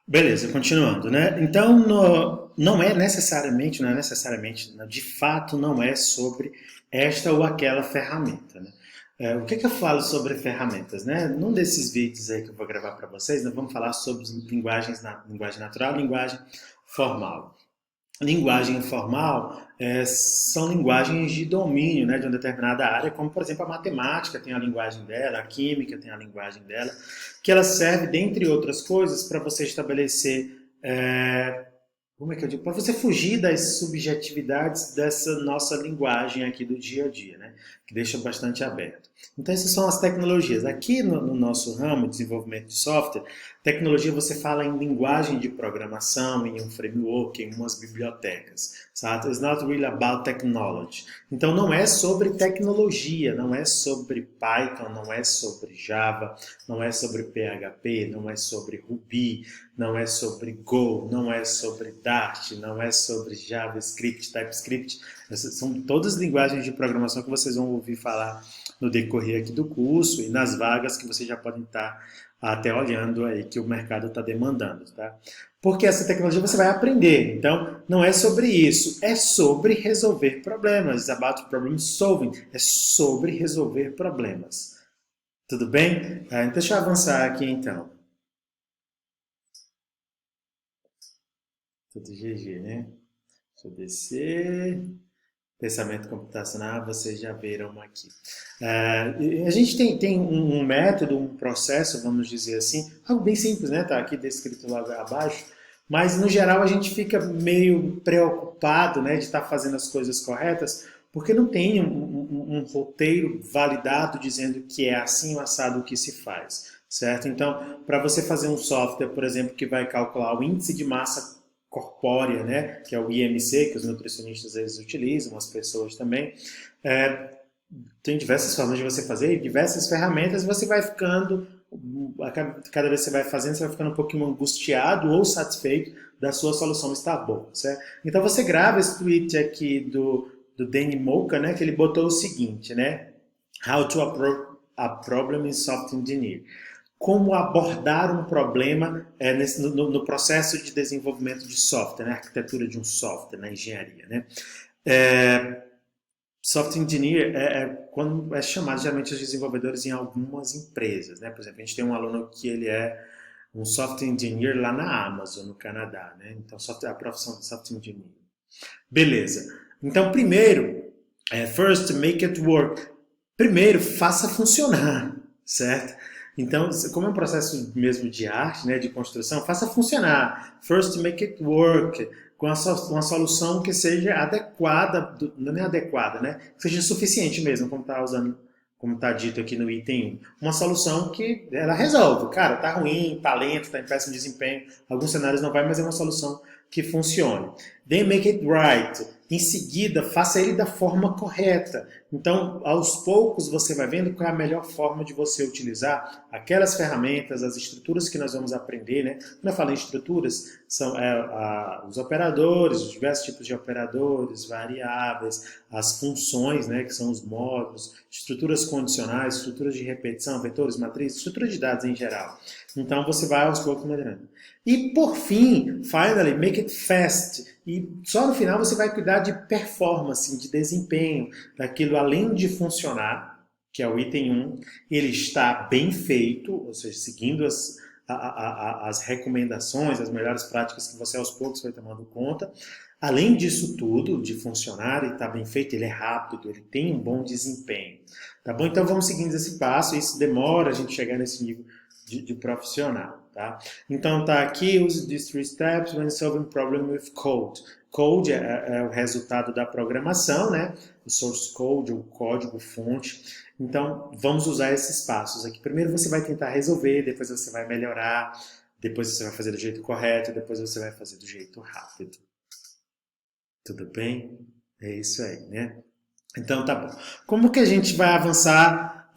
Beleza, continuando, né? Então, não é necessariamente, né, de fato, não é sobre esta ou aquela ferramenta, né? O que eu falo sobre ferramentas, né? Num desses vídeos aí que eu vou gravar para vocês, nós vamos falar sobre linguagem natural e linguagem formal. Linguagem informal são linguagens de domínio, né, de uma determinada área, como por exemplo a matemática tem a linguagem dela, a química tem a linguagem dela, que ela serve, dentre outras coisas, para você estabelecer, como é que eu digo, para você fugir das subjetividades dessa nossa linguagem aqui do dia a dia, né, que deixa bastante aberto. Então essas são as tecnologias. Aqui no nosso ramo de desenvolvimento de software, tecnologia você fala em linguagem de programação, em um framework, em umas bibliotecas. Sabe? It's not really about technology. Então não é sobre tecnologia, não é sobre Python, não é sobre Java, não é sobre PHP, não é sobre Ruby, não é sobre Go, não é sobre Dart, não é sobre JavaScript, TypeScript. Essas são todas linguagens de programação que vocês vão ouvir falar no decorrer aqui do curso e nas vagas que vocês já podem estar até olhando aí que o mercado está demandando, tá? Porque essa tecnologia você vai aprender. Então, não é sobre isso, é sobre resolver problemas. It's about problem solving. É sobre resolver problemas. Tudo bem? Então, deixa eu avançar aqui então. Tudo GG, né? Deixa eu descer. Pensamento computacional, vocês já viram aqui. A gente tem um método, um processo, vamos dizer assim, algo bem simples, né? Está aqui descrito lá abaixo, mas no geral a gente fica meio preocupado, né, de estar fazendo as coisas corretas, porque não tem um roteiro validado dizendo que é assim o assado que se faz, certo? Então, para você fazer um software, por exemplo, que vai calcular o índice de massa corpórea, né, que é o IMC, que os nutricionistas eles utilizam, as pessoas também. É, Tem diversas formas de você fazer, diversas ferramentas, você vai ficando, cada vez que você vai fazendo, você vai ficando um pouquinho angustiado ou satisfeito da sua solução estar boa, certo? Então você grava esse tweet aqui do Danny Moka, né, que ele botou o seguinte, né, How to a problem in software engineering, como abordar um problema no processo de desenvolvimento de software, na arquitetura de um software, na engenharia. Né? É, Software engineer quando é chamado geralmente os desenvolvedores em algumas empresas. Né? Por exemplo, a gente tem um aluno que ele é um software engineer lá na Amazon, no Canadá. Né? Então, a profissão de software engineer. Beleza. Então, primeiro, first, make it work. Primeiro, faça funcionar, certo? Então, como é um processo mesmo de arte, né, de construção, faça funcionar. First, make it work. Com uma solução que seja adequada, não é adequada, né? Que seja suficiente mesmo, como está dito aqui no item 1. Uma solução que ela resolve. Cara, tá ruim, tá lento, tá em péssimo desempenho. Alguns cenários não vai, mas é uma solução que funcione. Then make it right. Em seguida, faça ele da forma correta. Então, aos poucos, você vai vendo qual é a melhor forma de você utilizar aquelas ferramentas, as estruturas que nós vamos aprender. Né? Quando eu falo em estruturas, são os operadores, os diversos tipos de operadores, variáveis, as funções, né, que são os módulos, estruturas condicionais, estruturas de repetição, vetores, matrizes, estruturas de dados em geral. Então, você vai aos poucos melhorando. E por fim, finally, make it fast. E só no final você vai cuidar de performance, de desempenho, daquilo além de funcionar, que é o item 1, ele está bem feito, ou seja, seguindo as recomendações, as melhores práticas que você aos poucos vai tomando conta. Além disso tudo, de funcionar e estar bem feito, ele é rápido, ele tem um bom desempenho. Tá bom? Então vamos seguindo esse passo, isso demora a gente chegar nesse nível de profissional. Tá? Então tá aqui, use these three steps when solving problem with code. Code é o resultado da programação, né? O source code, o código fonte. Então vamos usar esses passos aqui. Primeiro você vai tentar resolver, depois você vai melhorar, depois você vai fazer do jeito correto, depois você vai fazer do jeito rápido. Tudo bem? É isso aí, né? Então tá bom. Como que a gente vai avançar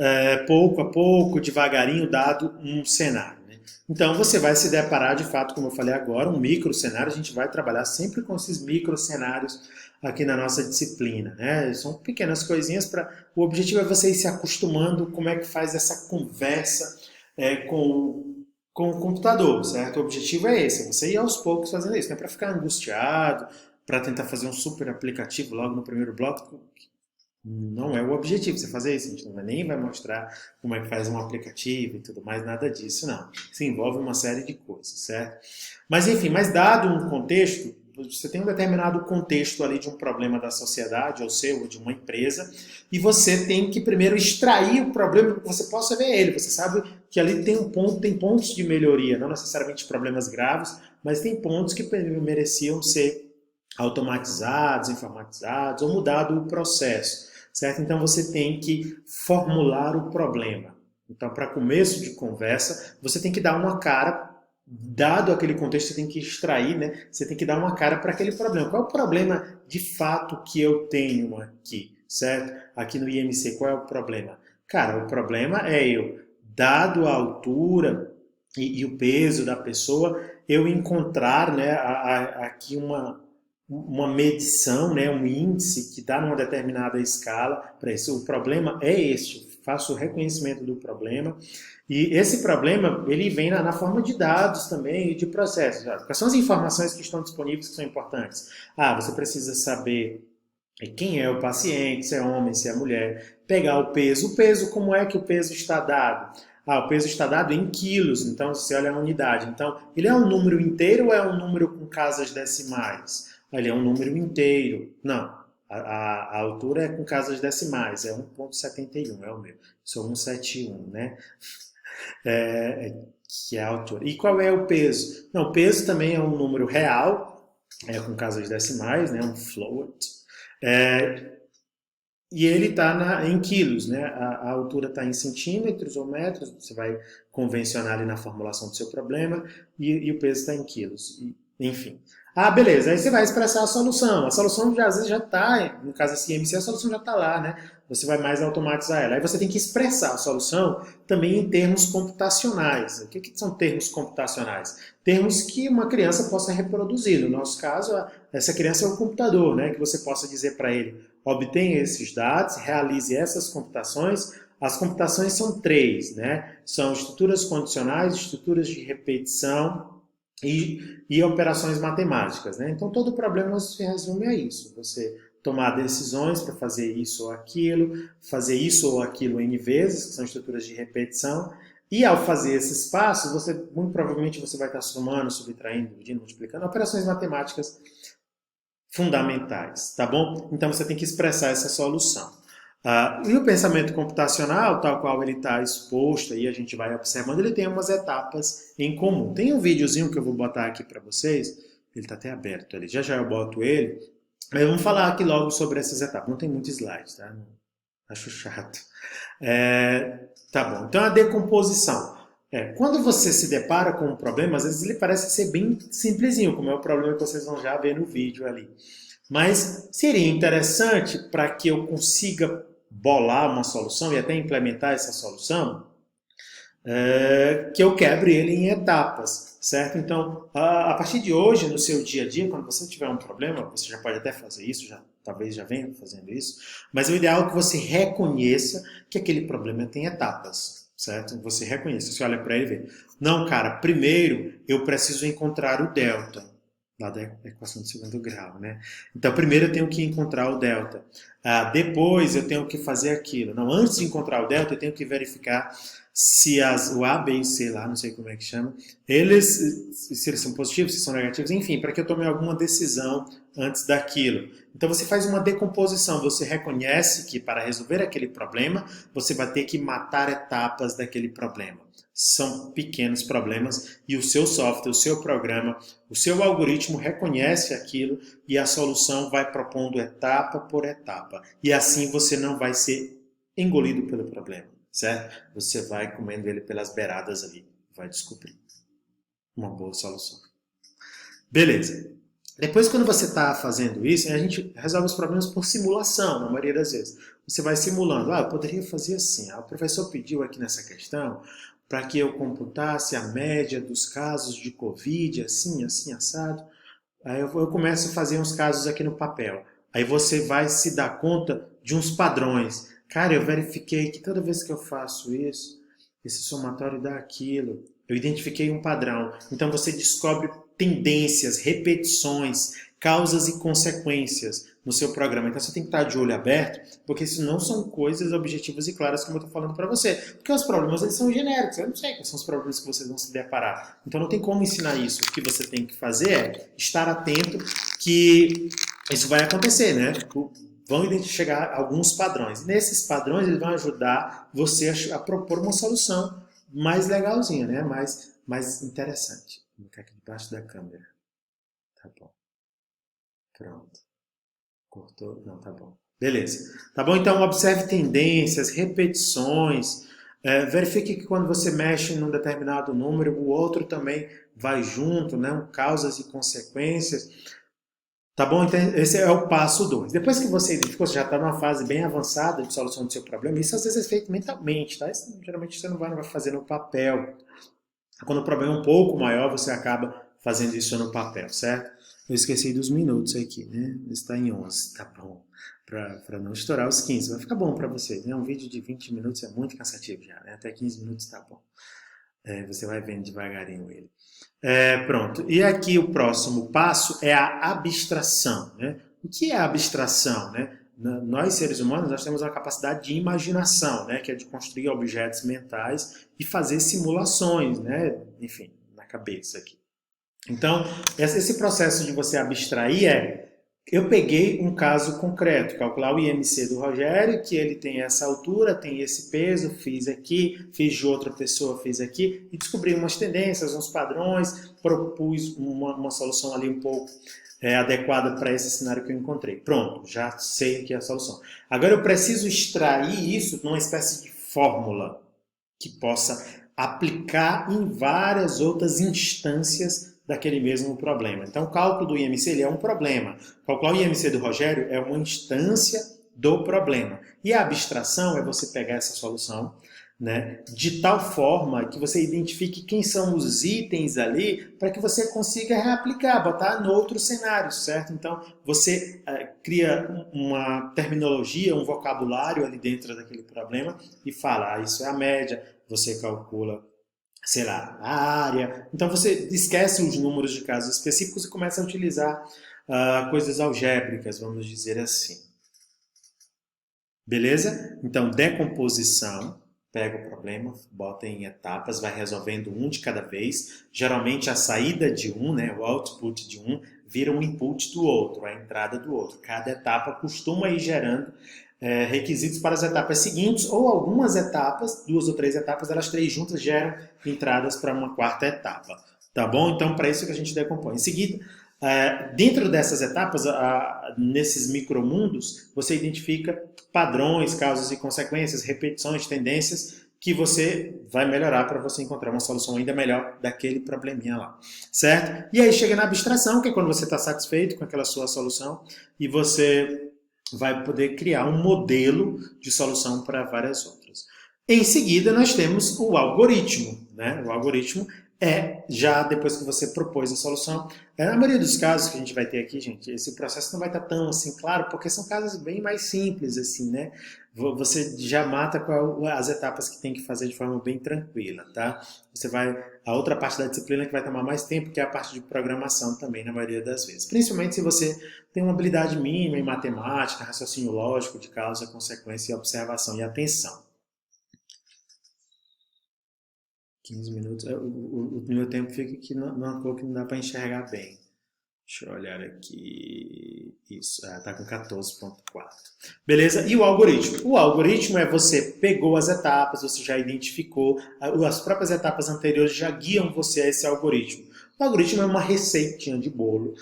pouco a pouco, devagarinho, dado um cenário? Né? Então você vai se deparar de fato, como eu falei agora, um micro cenário. A gente vai trabalhar sempre com esses micro cenários aqui na nossa disciplina. Né? São pequenas coisinhas para. O objetivo é você ir se acostumando como é que faz essa conversa com com o computador, certo? O objetivo é esse, é você ir aos poucos fazendo isso, não é para ficar angustiado, para tentar fazer um super aplicativo logo no primeiro bloco. Não é o objetivo você fazer isso, a gente nem vai mostrar como é que faz um aplicativo e tudo mais, nada disso, não. Isso envolve uma série de coisas, certo? Mas enfim, mas dado um contexto, você tem um determinado contexto ali de um problema da sociedade, ou seu, ou de uma empresa, e você tem que primeiro extrair o problema para que você possa ver ele. Você sabe que ali tem tem pontos de melhoria, não necessariamente problemas graves, mas tem pontos que mereciam ser automatizados, informatizados, ou mudado o processo, certo? Então você tem que formular o problema. Então, para começo de conversa, você tem que dar uma cara, dado aquele contexto, você tem que extrair, né? Você tem que dar uma cara para aquele problema. Qual é o problema de fato que eu tenho aqui, certo? Aqui no IMC, qual é o problema? Cara, o problema é eu, dado a altura e o peso da pessoa, eu encontrar, né, aqui uma medição, né, um índice que dá numa determinada escala para isso. O problema é este, faço o reconhecimento do problema e esse problema ele vem na forma de dados também e de processos. Quais são as informações que estão disponíveis que são importantes? Você precisa saber quem é o paciente, se é homem, se é mulher, pegar o peso, como é que o peso está dado? O peso está dado em quilos, então você olha a unidade. Então, ele é um número inteiro ou é um número com casas decimais? Ele é um número inteiro. Não, a altura é com casas decimais, é 1,71, é o meu. Sou 171, né? Que é a altura. E qual é o peso? Não, o peso também é um número real, com casas decimais, né? Um float. É, e ele está em quilos, né? A altura está em centímetros ou metros, você vai convencionar ali na formulação do seu problema, e o peso está em quilos. Enfim. Beleza, aí você vai expressar a solução. A solução já, às vezes já está, no caso da CMC, a solução já está lá, né? Você vai mais automatizar ela. Aí você tem que expressar a solução também em termos computacionais. O que são termos computacionais? Termos que uma criança possa reproduzir. No nosso caso, essa criança é o computador, né? Que você possa dizer para ele, obtenha esses dados, realize essas computações. As computações são três, né? São estruturas condicionais, estruturas de repetição e operações matemáticas, né? Então todo o problema se resume a isso. Você tomar decisões para fazer isso ou aquilo N vezes, que são estruturas de repetição, e ao fazer esses passos, muito provavelmente você vai estar somando, subtraindo, dividindo, multiplicando, operações matemáticas fundamentais, tá bom? Então você tem que expressar essa solução. E o pensamento computacional, tal qual ele está exposto, aí a gente vai observando, ele tem umas etapas em comum. Tem um videozinho que eu vou botar aqui para vocês, ele está até aberto ali, já eu boto ele, mas vamos falar aqui logo sobre essas etapas. Não tem muitos slides, tá? Acho chato. Tá bom, então a decomposição. Quando você se depara com um problema, às vezes ele parece ser bem simplesinho, como é o problema que vocês vão já ver no vídeo ali. Mas seria interessante para que eu consiga bolar uma solução e até implementar essa solução, que eu quebre ele em etapas, certo? Então, a partir de hoje, no seu dia a dia, quando você tiver um problema, você já pode até fazer isso, talvez já venha fazendo isso, mas o ideal é que você reconheça que aquele problema tem etapas, certo? Você reconheça, você olha para ele e vê, não, cara, primeiro eu preciso encontrar o delta, lá da equação de segundo grau, né? Então, primeiro eu tenho que encontrar o delta. Depois eu tenho que fazer aquilo. Não, antes de encontrar o delta, eu tenho que verificar se o A, B e C lá, não sei como é que chama, se eles são positivos, se são negativos, enfim, para que eu tome alguma decisão antes daquilo. Então você faz uma decomposição, você reconhece que para resolver aquele problema, você vai ter que matar etapas daquele problema. São pequenos problemas e o seu software, o seu programa, o seu algoritmo reconhece aquilo e a solução vai propondo etapa por etapa. E assim você não vai ser engolido pelo problema, certo? Você vai comendo ele pelas beiradas ali, vai descobrir uma boa solução. Beleza. Depois, quando você está fazendo isso, a gente resolve os problemas por simulação, na maioria das vezes. Você vai simulando. Eu poderia fazer assim. O professor pediu aqui nessa questão para que eu computasse a média dos casos de Covid, assim, assim, assado. Aí eu começo a fazer uns casos aqui no papel. Aí você vai se dar conta de uns padrões. Cara, eu verifiquei que toda vez que eu faço isso, esse somatório dá aquilo. Eu identifiquei um padrão. Então você descobre tendências, repetições, causas e consequências no seu programa. Então você tem que estar de olho aberto, porque isso não são coisas objetivas e claras como eu estou falando para você. Porque os problemas eles são genéricos. Eu não sei quais são os problemas que vocês vão se deparar. Então não tem como ensinar isso. O que você tem que fazer é estar atento que isso vai acontecer, né? Vão chegar alguns padrões. Nesses padrões eles vão ajudar você a propor uma solução mais legalzinha, né? Mais interessante. Vou ficar aqui debaixo da câmera. Tá bom. Pronto. Cortou? Não, tá bom. Beleza. Tá bom? Então, observe tendências, repetições. Verifique que quando você mexe num determinado número, o outro também vai junto, né? Causas e consequências. Tá bom? Então, esse é o passo 2. Depois que você identificou, você já está numa fase bem avançada de solução do seu problema. Isso às vezes é feito mentalmente, tá? Isso, geralmente você não vai fazer no papel. Quando o problema é um pouco maior, você acaba fazendo isso no papel, certo? Eu esqueci dos minutos aqui, né? Está em 11, tá bom. Para não estourar os 15. Vai ficar bom para vocês, né? Um vídeo de 20 minutos é muito cansativo já, né? Até 15 minutos tá bom. Você vai vendo devagarinho ele. Pronto. E aqui o próximo passo é a abstração, né? O que é a abstração, né? Nós, seres humanos, nós temos uma capacidade de imaginação, né? Que é de construir objetos mentais e fazer simulações, né? Enfim, na cabeça aqui. Então, esse processo de você abstrair eu peguei um caso concreto, calcular o IMC do Rogério, que ele tem essa altura, tem esse peso, fiz aqui, fiz de outra pessoa, fiz aqui, e descobri umas tendências, uns padrões, propus uma solução ali um pouco adequada para esse cenário que eu encontrei. Pronto, já sei aqui a solução. Agora eu preciso extrair isso numa espécie de fórmula que possa aplicar em várias outras instâncias daquele mesmo problema. Então, o cálculo do IMC ele é um problema. Calcular o IMC do Rogério é uma instância do problema. E a abstração é você pegar essa solução, né, de tal forma que você identifique quem são os itens ali para que você consiga reaplicar, botar no outro cenário, certo? Então, você cria uma terminologia, um vocabulário ali dentro daquele problema e fala, isso é a média, você calcula, sei lá, a área. Então você esquece os números de casos específicos e começa a utilizar coisas algébricas, vamos dizer assim. Beleza? Então, decomposição. Pega o problema, bota em etapas, vai resolvendo um de cada vez. Geralmente a saída de um, né, o output de um, vira um input do outro, a entrada do outro. Cada etapa costuma ir gerando requisitos para as etapas seguintes, ou algumas etapas, 2 ou 3 etapas, elas 3 juntas geram entradas para uma quarta etapa. Tá bom? Então, para isso que a gente decompõe. Em seguida, dentro dessas etapas, nesses micromundos, você identifica padrões, causas e consequências, repetições, tendências, que você vai melhorar para você encontrar uma solução ainda melhor daquele probleminha lá, certo? E aí chega na abstração, que é quando você está satisfeito com aquela sua solução e você vai poder criar um modelo de solução para várias outras. Em seguida, nós temos o algoritmo, né? O algoritmo já depois que você propôs a solução. Na maioria dos casos que a gente vai ter aqui, gente, esse processo não vai estar tão assim claro, porque são casos bem mais simples, assim, né? Você já mata as etapas que tem que fazer de forma bem tranquila, tá? A outra parte da disciplina que vai tomar mais tempo, que é a parte de programação também, na maioria das vezes. Principalmente se você tem uma habilidade mínima em matemática, raciocínio lógico de causa, consequência, observação e atenção. 15 minutos. O meu tempo fica aqui numa cor que não dá para enxergar bem. Deixa eu olhar aqui. Isso, tá com 14.4. Beleza? E o algoritmo? O algoritmo é você pegou as etapas, você já identificou, as próprias etapas anteriores já guiam você a esse algoritmo. O algoritmo é uma receitinha de bolo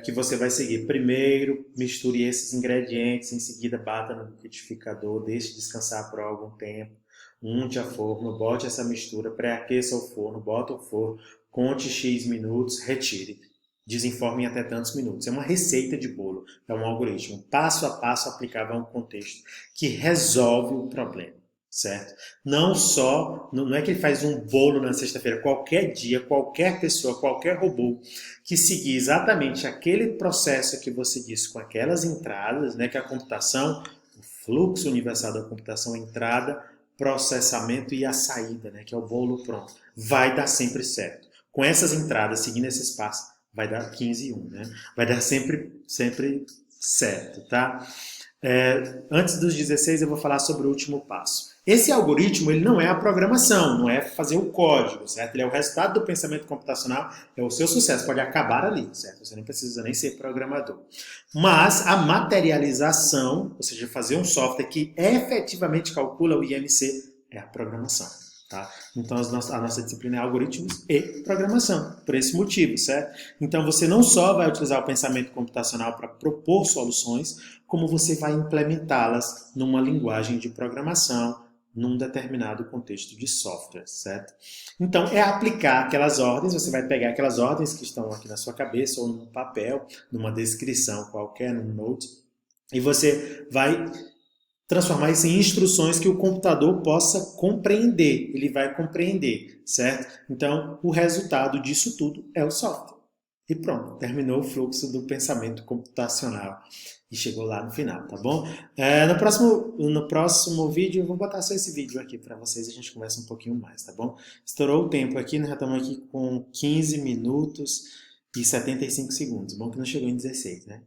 que você vai seguir. Primeiro, misture esses ingredientes, em seguida bata no liquidificador, deixe descansar por algum tempo. Unte a forma, bote essa mistura, pré-aqueça o forno, bota o forno, conte X minutos, retire. Desenforme em até tantos minutos. É uma receita de bolo, é um algoritmo, passo a passo aplicável a um contexto, que resolve o problema, certo? Não é que ele faz um bolo na sexta-feira, qualquer dia, qualquer pessoa, qualquer robô que seguir exatamente aquele processo que você disse com aquelas entradas, né, que é a computação, o fluxo universal da computação, entrada, processamento e a saída, né, que é o bolo pronto. vai dar sempre certo. Com essas entradas, seguindo esses passos, vai dar 15 e 1, né? Vai dar sempre certo, tá? Antes dos 16 eu vou falar sobre o último passo. Esse algoritmo, ele não é a programação, não é fazer o código, certo? Ele é o resultado do pensamento computacional, é o seu sucesso, pode acabar ali, certo? Você não precisa nem ser programador. Mas a materialização, ou seja, fazer um software que efetivamente calcula o IMC, é a programação, tá? Então a nossa disciplina é algoritmos e programação, por esse motivo, certo? Então você não só vai utilizar o pensamento computacional para propor soluções, como você vai implementá-las numa linguagem de programação, num determinado contexto de software, certo? Então, é aplicar aquelas ordens, você vai pegar aquelas ordens que estão aqui na sua cabeça ou num papel, numa descrição qualquer, num note, e você vai transformar isso em instruções que o computador possa compreender. Ele vai compreender, certo? Então, o resultado disso tudo é o software. E pronto, terminou o fluxo do pensamento computacional. E chegou lá no final, tá bom? No próximo vídeo, eu vou botar só esse vídeo aqui para vocês e a gente conversa um pouquinho mais, tá bom? Estourou o tempo aqui, nós já estamos aqui com 15 minutos e 75 segundos. Bom que não chegou em 16, né?